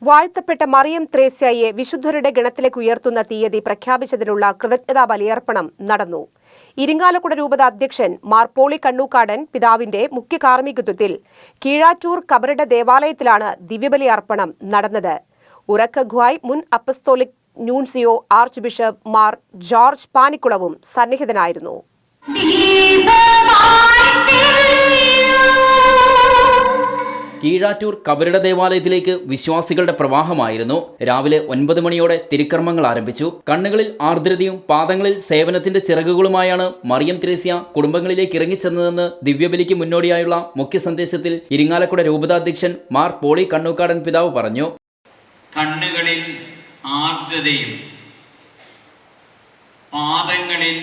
വാഴ്ത്തപ്പെട്ട മറിയം ത്രേസ്യയെ വിശുദ്ധരുടെ ഗണത്തിലേക്ക് ഉയർത്തുന്ന തീയതി പ്രഖ്യാപിച്ചതിനുള്ള കൃതജ്ഞതാ ബലിയർപ്പണം നടന്നു. ഇരിങ്ങാലക്കുട രൂപത അധ്യക്ഷൻ മാർ പോളി കണ്ണൂക്കാടൻ പിതാവിന്റെ മുഖ്യ കാർമ്മികത്വത്തിൽ കീഴാറ്റൂർ കബറിട ദേവാലയത്തിലാണ് ദിവ്യബലി അർപ്പണം നടന്നത്. ഉറക്കഗ്വായ് മുൻ apostolic nuncio archbishop Mar George പാനിക്കുളവും സന്നിഹിതനായിരുന്നു. കീഴാറ്റൂർ കബറിട ദേവാലയത്തിലേക്ക് വിശ്വാസികളുടെ പ്രവാഹമായിരുന്നു. രാവിലെ 9 മണിയോടെ തിരുക്കർമ്മങ്ങൾ ആരംഭിച്ചു. കണ്ണുകളിൽ ആർദ്രതയും പാദങ്ങളിൽ സേവനത്തിന്റെ ചിറകുകളുമായാണ് മറിയം ത്രേസ്യ കുടുംബങ്ങളിലേക്ക് ഇറങ്ങിച്ചെന്നതെന്ന് ദിവ്യബലിക്ക് മുന്നോടിയായുള്ള മുഖ്യ സന്ദേശത്തിൽ ഇരിങ്ങാലക്കുട രൂപതാധ്യക്ഷൻ മാർ പോളി കണ്ണൂക്കാടൻ പിതാവ് പറഞ്ഞു. കണ്ണുകളിൽ ആർദ്രതയും പാദങ്ങളിൽ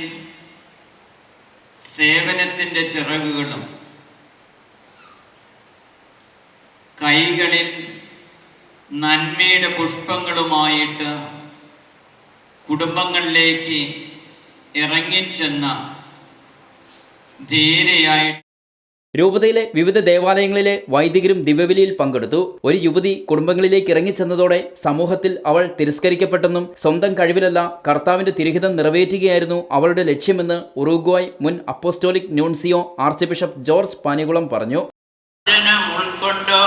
സേവനത്തിന്റെ ചിറകുകളും കൈകളിൽ നന്മയുടെ പുഷ്പങ്ങളുമായിട്ട് കുടുംബങ്ങളിലേക്ക് ഇറങ്ങിച്ചെന്ന ധീരയായിട്ട് രൂപതയിലെ വിവിധ ദേവാലയങ്ങളിലെ വൈദികരും ദിവ്യബലിയിൽ പങ്കെടുത്തു. ഒരു യുവതി കുടുംബങ്ങളിലേക്ക് ഇറങ്ങിച്ചെന്നതോടെ സമൂഹത്തിൽ അവൾ തിരസ്കരിക്കപ്പെട്ടെന്നും സ്വന്തം കഴിവിലല്ല കർത്താവിന്റെ തിരുഹിതം നിറവേറ്റുകയായിരുന്നു അവളുടെ ലക്ഷ്യമെന്ന് ഉറുഗ്വായ് മുൻ apostolic ന്യൂൻസിയോ arch bishop George Panikulam പറഞ്ഞു. ഉൾക്കൊണ്ടോ,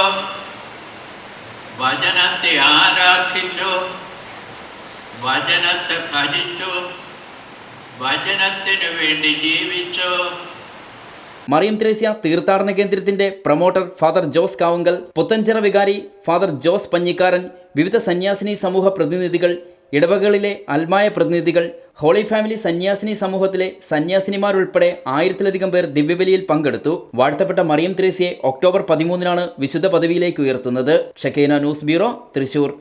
വചനത്തെ ആരാധിച്ചു, വചനത്തെ ഭജിച്ചു, വചനത്തിനു വേണ്ടി ജീവിച്ചു. മറിയം ത്രേസ്യ തീർത്ഥാടന കേന്ദ്രത്തിന്റെ പ്രൊമോട്ടർ ഫാദർ ജോസ് കാവുങ്കൽ, പുത്തൻചിറ വികാരി ഫാദർ ജോസ് പഞ്ഞിക്കാരൻ, വിവിധ സന്യാസിനി സമൂഹ പ്രതിനിധികൾ, ഇടവകളിലെ അൽമായ പ്രതിനിധികൾ, ഹോളി ഫാമിലി സന്യാസിനി സമൂഹത്തിലെ സന്യാസിനിമാരുൾപ്പെടെ 1000-ലധികം പേർ ദിവ്യബലിയിൽ പങ്കെടുത്തു. വാഴ്ത്തപ്പെട്ട മറിയം ത്രേസ്യയെ ഒക്ടോബർ 13-നാണ് വിശുദ്ധ പദവിയിലേക്ക് ഉയർത്തുന്നത്. Shekinah news bureau, Thrissur.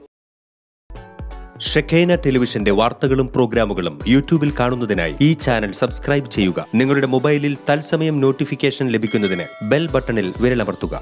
Shekinah ടെലിവിഷന്റെ വാർത്തകളും പ്രോഗ്രാമുകളും യൂട്യൂബിൽ കാണുന്നതിനായി ഈ ചാനൽ സബ്സ്ക്രൈബ് ചെയ്യുക. നിങ്ങളുടെ മൊബൈലിൽ തത്സമയം നോട്ടിഫിക്കേഷൻ ലഭിക്കുന്നതിന് ബെൽ ബട്ടണിൽ വിരലമർത്തുക.